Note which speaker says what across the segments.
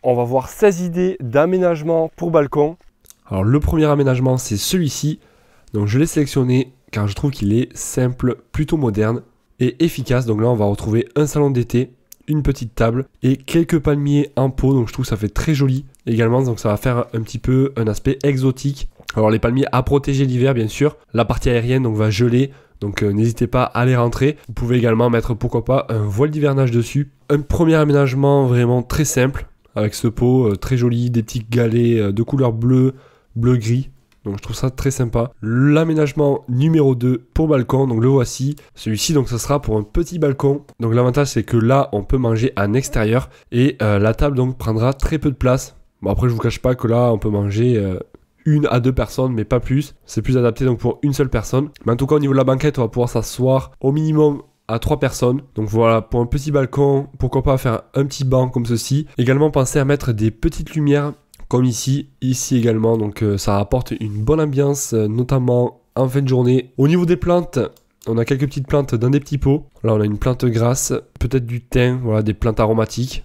Speaker 1: On va voir 16 idées d'aménagement pour balcon. Alors le premier aménagement, c'est celui-ci. Donc je l'ai sélectionné car je trouve qu'il est simple, plutôt moderne et efficace. Donc là, on va retrouver un salon d'été, une petite table et quelques palmiers en pot. Donc je trouve que ça fait très joli également. Donc ça va faire un petit peu un aspect exotique. Alors les palmiers à protéger l'hiver, bien sûr. La partie aérienne donc va geler. Donc n'hésitez pas à les rentrer. Vous pouvez également mettre, pourquoi pas, un voile d'hivernage dessus. Un premier aménagement vraiment très simple. Avec ce pot très joli, des petits galets de couleur bleu-gris. Donc je trouve ça très sympa. L'aménagement numéro 2 pour balcon, donc le voici. Celui-ci, donc ça sera pour un petit balcon. Donc l'avantage, c'est que là, on peut manger en extérieur. Et la table, donc, prendra très peu de place. Bon, après, je vous cache pas que là, on peut manger 1 à 2 personnes, mais pas plus. C'est plus adapté donc pour une seule personne. Mais en tout cas, au niveau de la banquette, on va pouvoir s'asseoir au minimum à 3 personnes. Donc voilà, pour un petit balcon, pourquoi pas faire un petit banc comme ceci. Également, pensez à mettre des petites lumières comme ici également. Donc ça apporte une bonne ambiance, notamment en fin de journée. Au niveau des plantes, on a quelques petites plantes dans des petits pots. Là, on a une plante grasse, peut-être du thym, voilà, des plantes aromatiques.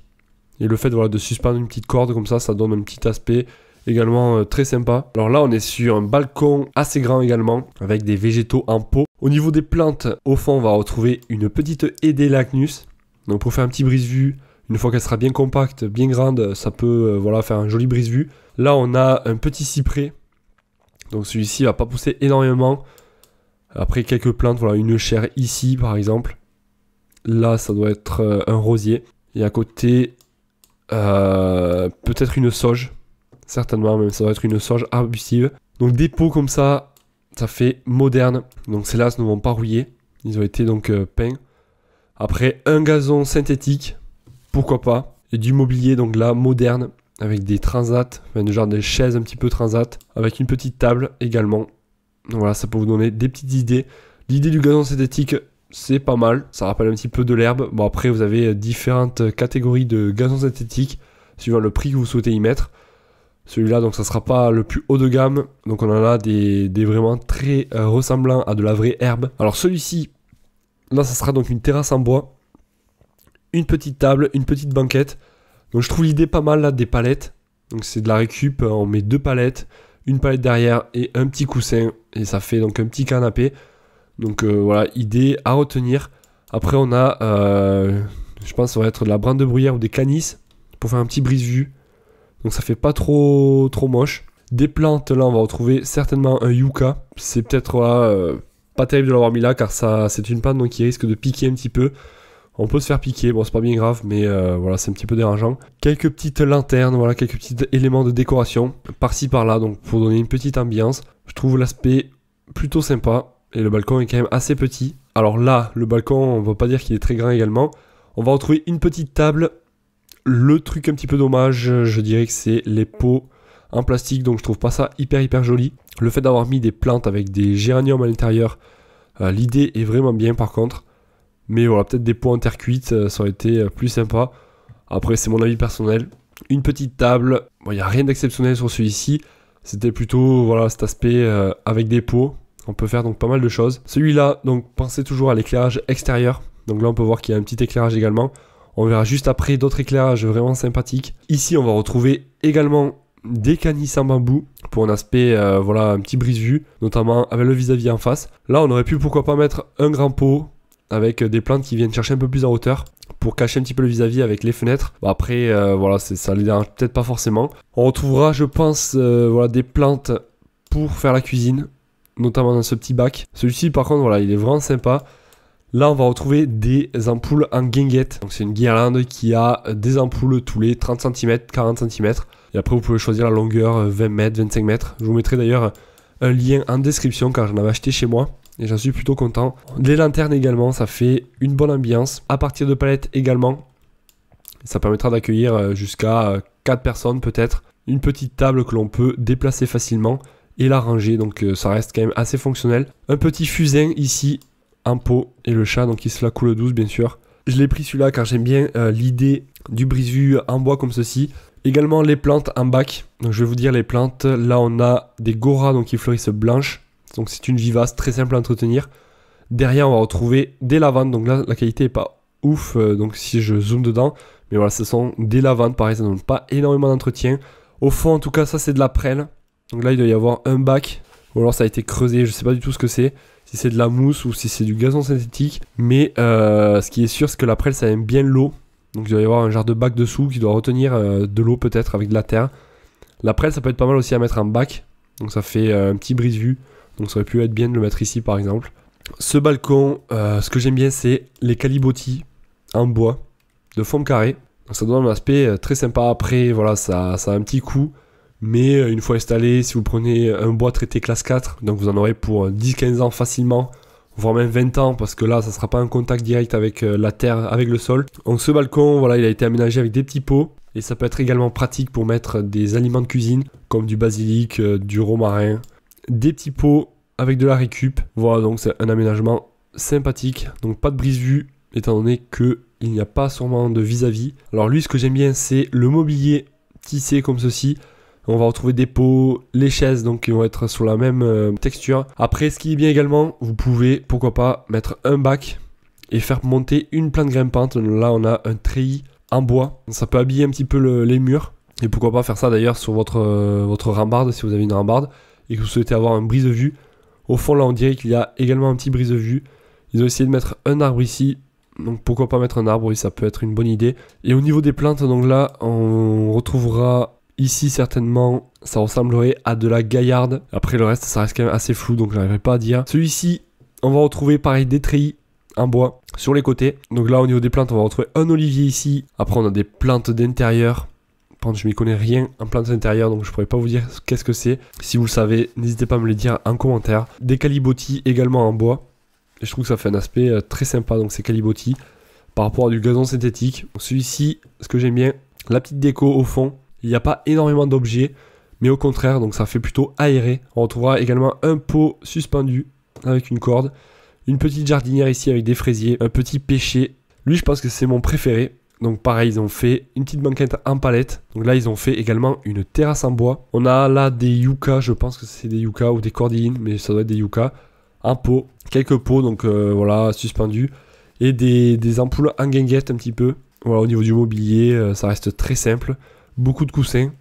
Speaker 1: Et le fait voilà, de suspendre une petite corde comme ça donne un petit aspect également très sympa. Alors là, on est sur un balcon assez grand également, avec des végétaux en pot. Au niveau des plantes, au fond, on va retrouver une petite Edelacnus. Donc pour faire un petit brise-vue, une fois qu'elle sera bien compacte, bien grande, ça peut voilà, faire un joli brise-vue. Là, on a un petit cyprès. Donc celui-ci va pas pousser énormément. Après, quelques plantes, voilà, une chaire ici par exemple. Là, ça doit être un rosier. Et à côté, peut-être une sauge. Certainement, même ça doit être une sauge arbustive. Donc des pots comme ça fait moderne. Donc celles-là ne vont pas rouiller. Ils ont été donc peints. Après, un gazon synthétique, pourquoi pas. Et du mobilier, donc là, moderne, avec des transats, enfin, genre des chaises un petit peu transat, avec une petite table également. Donc voilà, ça peut vous donner des petites idées. L'idée du gazon synthétique, c'est pas mal. Ça rappelle un petit peu de l'herbe. Bon, après, vous avez différentes catégories de gazon synthétique, suivant le prix que vous souhaitez y mettre. Celui-là, donc ça sera pas le plus haut de gamme. Donc on en a des vraiment très ressemblants à de la vraie herbe. Alors celui-ci, là ça sera donc une terrasse en bois. Une petite table, une petite banquette. Donc je trouve l'idée pas mal là, des palettes. Donc c'est de la récup, on met 2 palettes. Une palette derrière et un petit coussin. Et ça fait donc un petit canapé. Donc voilà, idée à retenir. Après on a, je pense que ça va être de la brande de bruyère ou des canisses. Pour faire un petit brise-vue. Donc ça fait pas trop moche. Des plantes, là on va retrouver certainement un yucca. C'est peut-être pas terrible de l'avoir mis là car ça c'est une plante donc, qui risque de piquer un petit peu. On peut se faire piquer, bon c'est pas bien grave mais voilà c'est un petit peu dérangeant. Quelques petites lanternes, voilà quelques petits éléments de décoration par-ci par-là donc pour donner une petite ambiance. Je trouve l'aspect plutôt sympa et le balcon est quand même assez petit. Alors là le balcon on va pas dire qu'il est très grand également. On va retrouver une petite table. Le truc un petit peu dommage, je dirais que c'est les pots en plastique, donc je trouve pas ça hyper joli. Le fait d'avoir mis des plantes avec des géraniums à l'intérieur, l'idée est vraiment bien par contre. Mais voilà, peut-être des pots en terre cuite, ça aurait été plus sympa. Après, c'est mon avis personnel. Une petite table, bon, il n'y a rien d'exceptionnel sur celui-ci. C'était plutôt voilà, cet aspect avec des pots. On peut faire donc pas mal de choses. Celui-là, donc pensez toujours à l'éclairage extérieur. Donc là, on peut voir qu'il y a un petit éclairage également. On verra juste après d'autres éclairages vraiment sympathiques. Ici, on va retrouver également des canisses en bambou pour un aspect, voilà, un petit brise-vue, notamment avec le vis-à-vis en face. Là, on aurait pu pourquoi pas mettre un grand pot avec des plantes qui viennent chercher un peu plus en hauteur pour cacher un petit peu le vis-à-vis avec les fenêtres. Bon, après, voilà, ça les dérange peut-être pas forcément. On retrouvera, je pense, voilà, des plantes pour faire la cuisine, notamment dans ce petit bac. Celui-ci, par contre, voilà, il est vraiment sympa. Là, on va retrouver des ampoules en guinguette. Donc, c'est une guirlande qui a des ampoules tous les 30 cm, 40 cm. Et après, vous pouvez choisir la longueur 20 mètres, 25 mètres. Je vous mettrai d'ailleurs un lien en description car j'en avais acheté chez moi. Et j'en suis plutôt content. Les lanternes également, ça fait une bonne ambiance. À partir de palettes également. Ça permettra d'accueillir jusqu'à 4 personnes peut-être. Une petite table que l'on peut déplacer facilement et la ranger. Donc, ça reste quand même assez fonctionnel. Un petit fusain ici. En pot et le chat donc il se la coule douce bien sûr. Je l'ai pris celui-là car j'aime bien l'idée du brise-vue en bois comme ceci. Également les plantes en bac. Donc je vais vous dire les plantes. Là on a des goras donc qui fleurissent blanches. Donc c'est une vivace très simple à entretenir. Derrière on va retrouver des lavandes. Donc là la qualité est pas ouf donc si je zoome dedans. Mais voilà, ce sont des lavandes, pareil, ça ne demande pas énormément d'entretien. Au fond, en tout cas, ça c'est de la prêle. Donc là, il doit y avoir un bac. Ou alors ça a été creusé, je sais pas du tout ce que c'est. Si c'est de la mousse ou si c'est du gazon synthétique. Mais ce qui est sûr, c'est que la prêle, ça aime bien l'eau. Donc il doit y avoir un genre de bac dessous qui doit retenir de l'eau peut-être avec de la terre. La prêle, ça peut être pas mal aussi à mettre en bac. Donc ça fait un petit brise-vue. Donc ça aurait pu être bien de le mettre ici par exemple. Ce balcon, ce que j'aime bien, c'est les calibotis en bois de forme carrée. Donc ça donne un aspect très sympa. Après, voilà, ça a un petit coût. Mais une fois installé, si vous prenez un bois traité classe 4, donc vous en aurez pour 10-15 ans facilement, voire même 20 ans, parce que là, ça ne sera pas un contact direct avec la terre, avec le sol. Donc ce balcon, voilà, il a été aménagé avec des petits pots, et ça peut être également pratique pour mettre des aliments de cuisine, comme du basilic, du romarin, des petits pots avec de la récup. Voilà, donc c'est un aménagement sympathique, donc pas de brise-vue, étant donné qu'il n'y a pas sûrement de vis-à-vis. Alors lui, ce que j'aime bien, c'est le mobilier tissé comme ceci. On va retrouver des pots, les chaises donc qui vont être sur la même texture. Après, ce qui est bien également, vous pouvez, pourquoi pas, mettre un bac et faire monter une plante grimpante. Là, on a un treillis en bois. Ça peut habiller un petit peu les murs. Et pourquoi pas faire ça d'ailleurs sur votre rambarde, si vous avez une rambarde, et que vous souhaitez avoir un brise-vue. Au fond, là, on dirait qu'il y a également un petit brise-vue. Ils ont essayé de mettre un arbre ici. Donc pourquoi pas mettre un arbre, oui, ça peut être une bonne idée. Et au niveau des plantes, donc là, on retrouvera... Ici, certainement, ça ressemblerait à de la gaillarde. Après, le reste, ça reste quand même assez flou, donc je n'arriverai pas à dire. Celui-ci, on va retrouver pareil des treillis en bois sur les côtés. Donc là, au niveau des plantes, on va retrouver un olivier ici. Après, on a des plantes d'intérieur. Par contre, je m'y connais rien en plantes d'intérieur, donc je ne pourrais pas vous dire qu'est-ce que c'est. Si vous le savez, n'hésitez pas à me le dire en commentaire. Des calibotis également en bois. Et je trouve que ça fait un aspect très sympa, donc ces calibotis, par rapport à du gazon synthétique. Celui-ci, ce que j'aime bien, la petite déco au fond. Il n'y a pas énormément d'objets, mais au contraire, donc ça fait plutôt aéré. On retrouvera également un pot suspendu avec une corde, une petite jardinière ici avec des fraisiers, un petit pêcher. Lui, je pense que c'est mon préféré. Donc pareil, ils ont fait une petite banquette en palette. Donc là, ils ont fait également une terrasse en bois. On a là des yuccas, je pense que c'est des yuccas ou des cordillines, mais ça doit être des yuccas. Un pot, quelques pots, donc voilà, suspendus. Et des ampoules en guinguette un petit peu. Voilà, au niveau du mobilier, ça reste très simple. Beaucoup de coussins.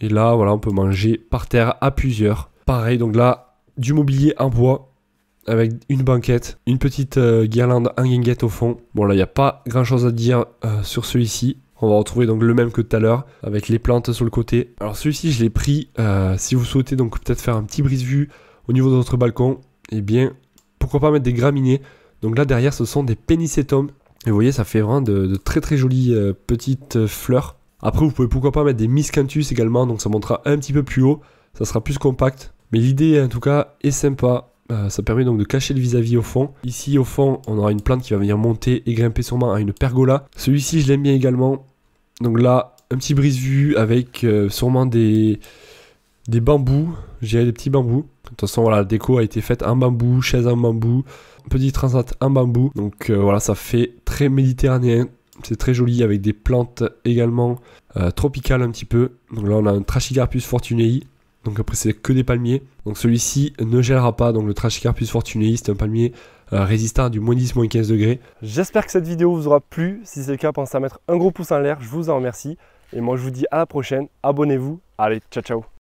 Speaker 1: Et là, voilà, on peut manger par terre à plusieurs. Pareil, donc là, du mobilier en bois avec une banquette, une petite guirlande en guinguette au fond. Bon, là, il n'y a pas grand chose à dire sur celui-ci. On va retrouver donc le même que tout à l'heure avec les plantes sur le côté. Alors celui-ci, je l'ai pris si vous souhaitez donc peut-être faire un petit brise-vue au niveau de votre balcon. Eh bien, pourquoi pas mettre des graminées. Donc là, derrière, ce sont des pénicétums. Et vous voyez, ça fait vraiment de très très jolies petites fleurs. Après, vous pouvez pourquoi pas mettre des miscanthus également, donc ça montera un petit peu plus haut, ça sera plus compact. Mais l'idée, en tout cas, est sympa. Ça permet donc de cacher le vis-à-vis au fond. Ici, au fond, on aura une plante qui va venir monter et grimper sûrement à une pergola. Celui-ci, je l'aime bien également. Donc là, un petit brise-vue avec sûrement des bambous, je dirais des petits bambous. De toute façon, voilà, la déco a été faite en bambou, chaise en bambou, petit transat en bambou. Donc voilà, ça fait très méditerranéen. C'est très joli avec des plantes également tropicales un petit peu. Donc là on a un Trachycarpus fortunei. Donc après c'est que des palmiers. Donc celui-ci ne gèlera pas. Donc le Trachycarpus fortunei c'est un palmier résistant à du moins 10, moins 15 degrés. J'espère que cette vidéo vous aura plu. Si c'est le cas, pensez à mettre un gros pouce en l'air. Je vous en remercie. Et moi je vous dis à la prochaine. Abonnez-vous. Allez, ciao ciao.